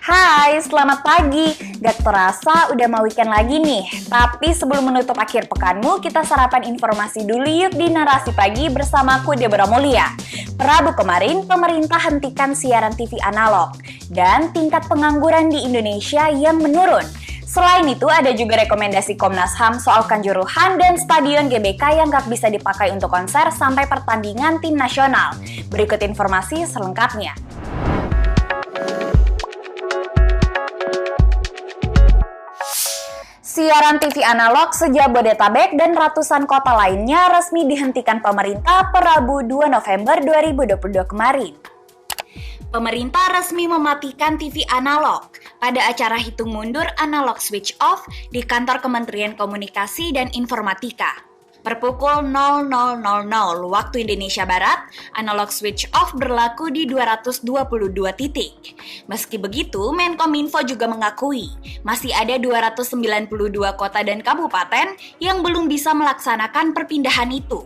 Hai, selamat pagi. Gak terasa udah mau weekend lagi nih. Tapi sebelum menutup akhir pekanmu, kita sarapan informasi dulu yuk di Narasi Pagi bersamaku Deborah Mulia. Rabu kemarin, pemerintah hentikan siaran TV analog dan tingkat pengangguran di Indonesia yang menurun. Selain itu, ada juga rekomendasi Komnas HAM soal Kanjuruhan dan Stadion GBK yang gak bisa dipakai untuk konser sampai pertandingan tim nasional. Berikut informasi selengkapnya. Siaran TV analog se-Jabodetabek dan ratusan kota lainnya resmi dihentikan pemerintah per Rabu 2 November 2022 kemarin. Pemerintah resmi mematikan TV analog pada acara hitung mundur analog switch off di kantor Kementerian Komunikasi dan Informatika. Per pukul 00.00 waktu Indonesia Barat, analog switch off berlaku di 222 titik. Meski begitu, Menkominfo juga mengakui masih ada 292 kota dan kabupaten yang belum bisa melaksanakan perpindahan itu.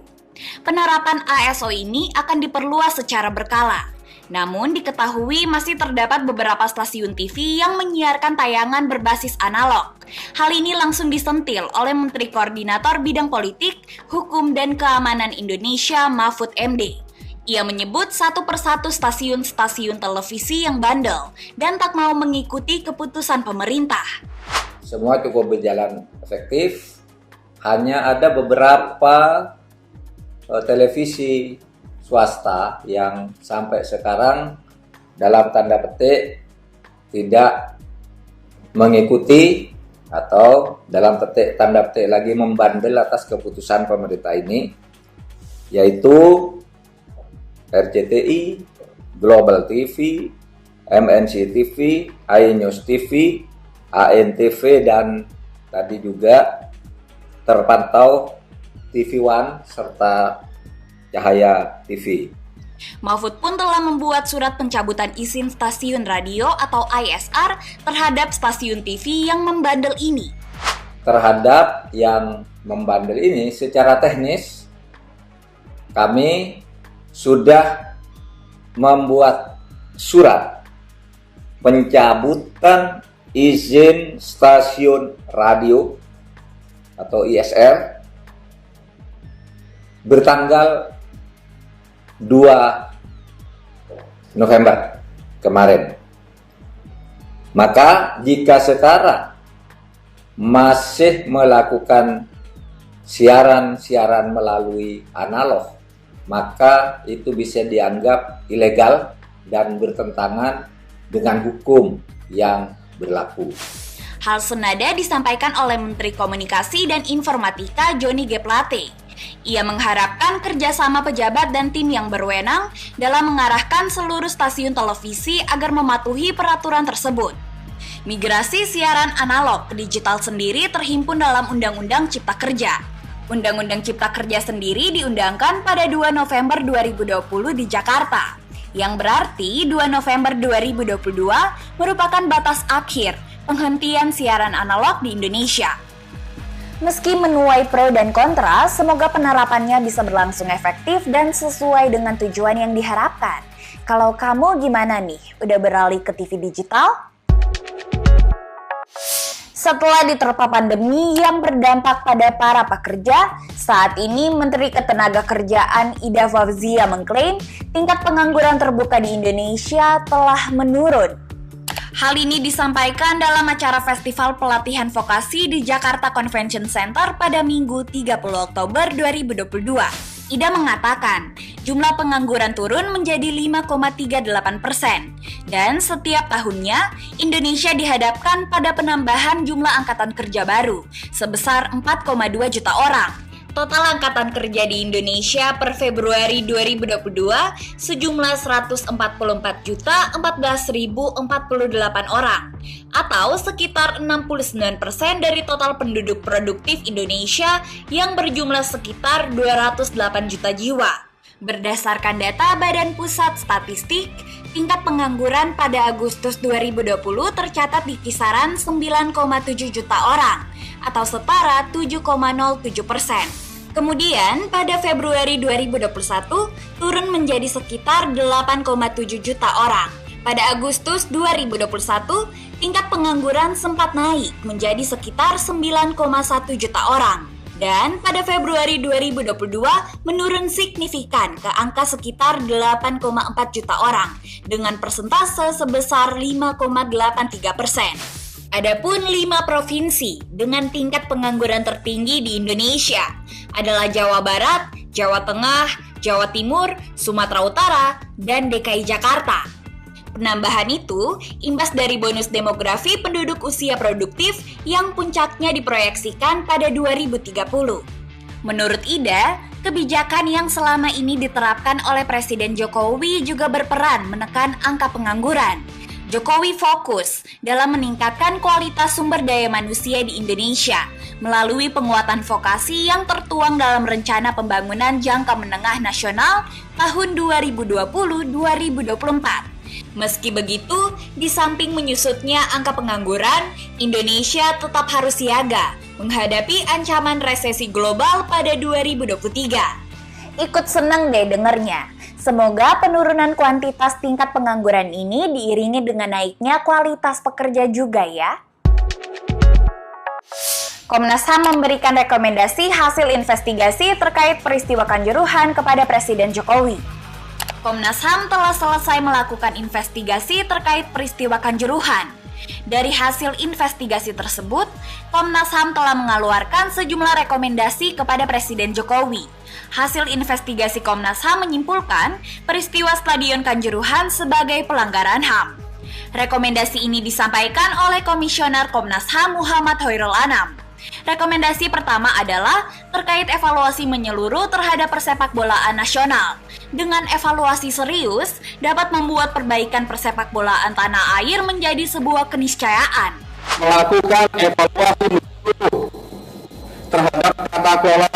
Penerapan ASO ini akan diperluas secara berkala. Namun diketahui masih terdapat beberapa stasiun TV yang menyiarkan tayangan berbasis analog. Hal ini langsung disentil oleh Menteri Koordinator Bidang Politik, Hukum dan Keamanan Indonesia Mahfud MD. Ia menyebut satu persatu stasiun-stasiun televisi yang bandel dan tak mau mengikuti keputusan pemerintah. Semua cukup berjalan efektif, hanya ada beberapa televisi swasta yang sampai sekarang dalam tanda petik tidak mengikuti atau dalam tanda petik lagi membandel atas keputusan pemerintah ini, yaitu RCTI, Global TV, MNC TV, iNews TV, ANTV, dan tadi juga terpantau TV One serta Cahaya TV. Mahfud pun telah membuat surat pencabutan izin stasiun radio atau ISR terhadap stasiun TV yang membandel ini. Terhadap yang membandel ini, secara teknis kami sudah membuat surat pencabutan izin stasiun radio atau ISR bertanggal 2 November kemarin. Maka jika sekarang masih melakukan siaran melalui analog, maka itu bisa dianggap ilegal dan bertentangan dengan hukum yang berlaku. Hal senada disampaikan oleh Menteri Komunikasi dan Informatika Johnny G. Plate. Ia mengharapkan kerjasama pejabat dan tim yang berwenang dalam mengarahkan seluruh stasiun televisi agar mematuhi peraturan tersebut. Migrasi siaran analog ke digital sendiri terhimpun dalam Undang-Undang Cipta Kerja. Undang-Undang Cipta Kerja sendiri diundangkan pada 2 November 2020 di Jakarta, yang berarti 2 November 2022 merupakan batas akhir penghentian siaran analog di Indonesia. Meski menuai pro dan kontra, semoga penerapannya bisa berlangsung efektif dan sesuai dengan tujuan yang diharapkan. Kalau kamu gimana nih? Udah beralih ke TV digital? Setelah diterpa pandemi yang berdampak pada para pekerja, saat ini Menteri Ketenagakerjaan Ida Fauzia mengklaim tingkat pengangguran terbuka di Indonesia telah menurun. Hal ini disampaikan dalam acara Festival Pelatihan Vokasi di Jakarta Convention Center pada Minggu 30 Oktober 2022. Ida mengatakan, jumlah pengangguran turun menjadi 5,38% dan setiap tahunnya Indonesia dihadapkan pada penambahan jumlah angkatan kerja baru sebesar 4,2 juta orang. Total angkatan kerja di Indonesia per Februari 2022 sejumlah 144.014.048 orang atau sekitar 69% dari total penduduk produktif Indonesia yang berjumlah sekitar 208 juta jiwa. Berdasarkan data Badan Pusat Statistik, tingkat pengangguran pada Agustus 2020 tercatat di kisaran 9,7 juta orang atau setara 7,07%. Kemudian pada Februari 2021 turun menjadi sekitar 8,7 juta orang. Pada Agustus 2021, tingkat pengangguran sempat naik menjadi sekitar 9,1 juta orang. Dan pada Februari 2022 menurun signifikan ke angka sekitar 8,4 juta orang dengan persentase sebesar 5,83%. Adapun 5 provinsi dengan tingkat pengangguran tertinggi di Indonesia adalah Jawa Barat, Jawa Tengah, Jawa Timur, Sumatera Utara, dan DKI Jakarta. Penambahan itu imbas dari bonus demografi penduduk usia produktif yang puncaknya diproyeksikan pada 2030. Menurut Ida, kebijakan yang selama ini diterapkan oleh Presiden Jokowi juga berperan menekan angka pengangguran. Jokowi fokus dalam meningkatkan kualitas sumber daya manusia di Indonesia melalui penguatan vokasi yang tertuang dalam Rencana Pembangunan Jangka Menengah Nasional tahun 2020-2024. Meski begitu, di samping menyusutnya angka pengangguran, Indonesia tetap harus siaga menghadapi ancaman resesi global pada 2023. Ikut seneng deh dengernya. Semoga penurunan kuantitas tingkat pengangguran ini diiringi dengan naiknya kualitas pekerja juga ya. Komnas HAM memberikan rekomendasi hasil investigasi terkait peristiwa Kanjuruhan kepada Presiden Jokowi. Komnas HAM telah selesai melakukan investigasi terkait peristiwa Kanjuruhan. Dari hasil investigasi tersebut, Komnas HAM telah mengeluarkan sejumlah rekomendasi kepada Presiden Jokowi. Hasil investigasi Komnas HAM menyimpulkan peristiwa Stadion Kanjuruhan sebagai pelanggaran HAM. Rekomendasi ini disampaikan oleh Komisioner Komnas HAM Muhammad Hoirul Anam. Rekomendasi pertama adalah terkait evaluasi menyeluruh terhadap persepakbolaan nasional. Dengan evaluasi serius, dapat membuat perbaikan persepakbolaan tanah air menjadi sebuah keniscayaan. Melakukan evaluasi menyeluruh terhadap tata kelola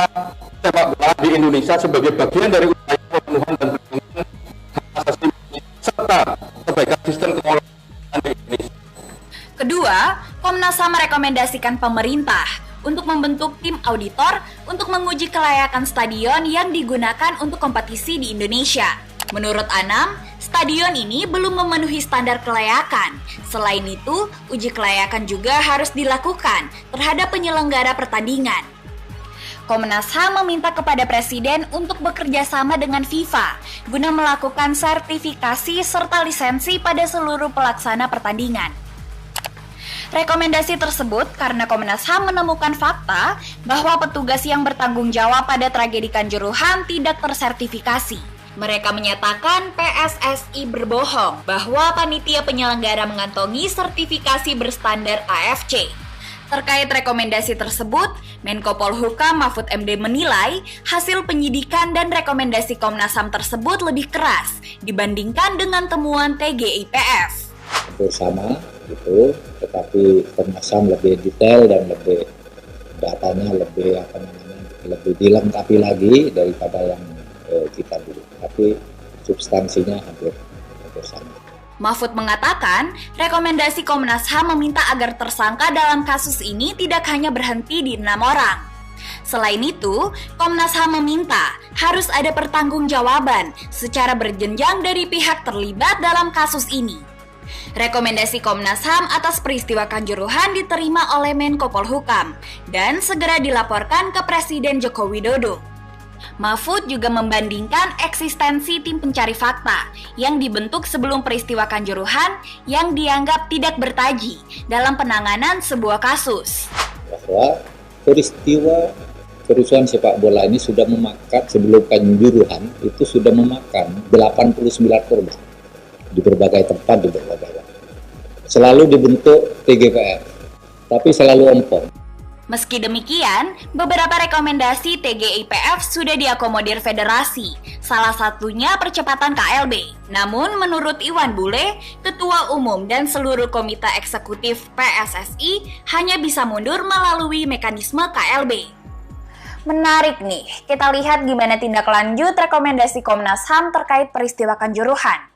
sepak bola di Indonesia sebagai bagian dari upaya pemenuhan dan perlindungan hak asasi manusia serta perbaikan sistem keolahragaan di Indonesia. Kedua, Komnas HAM merekomendasikan pemerintah untuk membentuk tim auditor untuk menguji kelayakan stadion yang digunakan untuk kompetisi di Indonesia. Menurut Anam, stadion ini belum memenuhi standar kelayakan. Selain itu, uji kelayakan juga harus dilakukan terhadap penyelenggara pertandingan. Komnas HAM meminta kepada Presiden untuk bekerja sama dengan FIFA guna melakukan sertifikasi serta lisensi pada seluruh pelaksana pertandingan. Rekomendasi tersebut karena Komnas HAM menemukan fakta bahwa petugas yang bertanggung jawab pada tragedi Kanjuruhan tidak tersertifikasi. Mereka menyatakan PSSI berbohong bahwa panitia penyelenggara mengantongi sertifikasi berstandar AFC. Terkait rekomendasi tersebut, Menko Polhukam Mahfud MD menilai hasil penyidikan dan rekomendasi Komnas HAM tersebut lebih keras dibandingkan dengan temuan TGIPF. Bersama gitu, tetapi Komnas HAM lebih detail dan lebih datanya lebih dilengkapi lagi daripada yang kita dulu. Tapi substansinya hampir sama. Mahfud mengatakan, rekomendasi Komnas HAM meminta agar tersangka dalam kasus ini tidak hanya berhenti di 6 orang. Selain itu, Komnas HAM meminta harus ada pertanggungjawaban secara berjenjang dari pihak terlibat dalam kasus ini. Rekomendasi Komnas HAM atas peristiwa Kanjuruhan diterima oleh Menko Polhukam dan segera dilaporkan ke Presiden Joko Widodo. Mahfud juga membandingkan eksistensi tim pencari fakta yang dibentuk sebelum peristiwa Kanjuruhan yang dianggap tidak bertaji dalam penanganan sebuah kasus. Bahwa peristiwa kerusuhan sepak bola ini sudah memakan, sebelum Kanjuruhan itu sudah memakan 89 korban di berbagai tempat, di berbagai waktu. Selalu dibentuk TGIPF, tapi selalu ompong. Meski demikian, beberapa rekomendasi TGIPF sudah diakomodir federasi, salah satunya percepatan KLB. Namun menurut Iwan Bule, Ketua Umum dan seluruh Komite Eksekutif PSSI hanya bisa mundur melalui mekanisme KLB. Menarik nih, kita lihat gimana tindak lanjut rekomendasi Komnas HAM terkait peristiwa Kanjuruhan.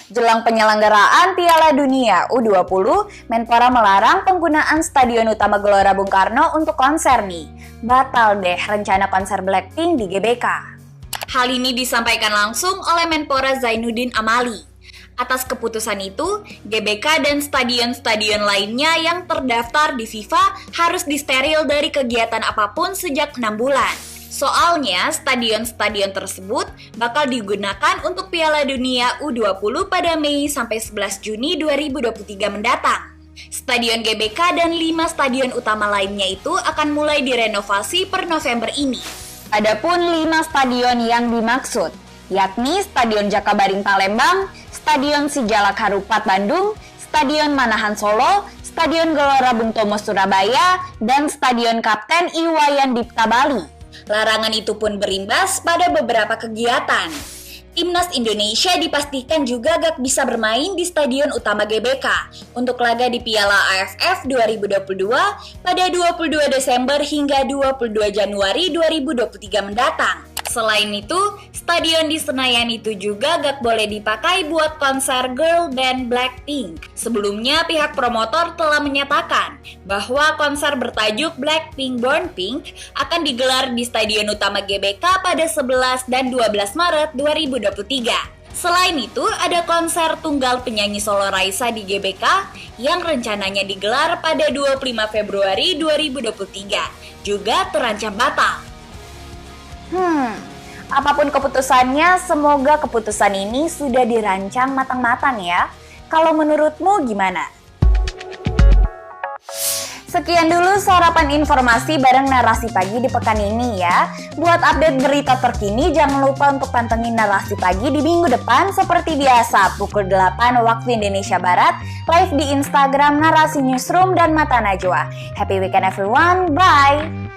Jelang penyelenggaraan Piala Dunia U20, Menpora melarang penggunaan Stadion Utama Gelora Bung Karno untuk konser nih. Batal deh rencana konser Blackpink di GBK. Hal ini disampaikan langsung oleh Menpora Zainuddin Amali. Atas keputusan itu, GBK dan stadion-stadion lainnya yang terdaftar di FIFA harus disteril dari kegiatan apapun sejak 6 bulan. Soalnya, stadion-stadion tersebut bakal digunakan untuk Piala Dunia U20 pada Mei sampai 11 Juni 2023 mendatang. Stadion GBK dan 5 stadion utama lainnya itu akan mulai direnovasi per November ini. Adapun 5 stadion yang dimaksud, yakni Stadion Jakabaring Palembang, Stadion Sijalak Harupat Bandung, Stadion Manahan Solo, Stadion Gelora Bung Tomo Surabaya, dan Stadion Kapten Iwayan Dipta Bali. Larangan itu pun berimbas pada beberapa kegiatan. Timnas Indonesia dipastikan juga gak bisa bermain di stadion utama GBK untuk laga di Piala AFF 2022 pada 22 Desember hingga 22 Januari 2023 mendatang. Selain itu, stadion di Senayan itu juga gak boleh dipakai buat konser girl band Blackpink. Sebelumnya, pihak promotor telah menyatakan bahwa konser bertajuk Blackpink Born Pink akan digelar di stadion utama GBK pada 11 dan 12 Maret 2023. Selain itu, ada konser tunggal penyanyi solo Raisa di GBK yang rencananya digelar pada 25 Februari 2023, juga terancam batal. Apapun keputusannya, semoga keputusan ini sudah dirancang matang-matang ya. Kalau menurutmu gimana? Sekian dulu sarapan informasi bareng Narasi Pagi di pekan ini ya. Buat update berita terkini, jangan lupa untuk pantengin Narasi Pagi di minggu depan seperti biasa pukul 8 waktu Indonesia Barat, live di Instagram Narasi Newsroom dan Mata Najwa. Happy weekend everyone, bye!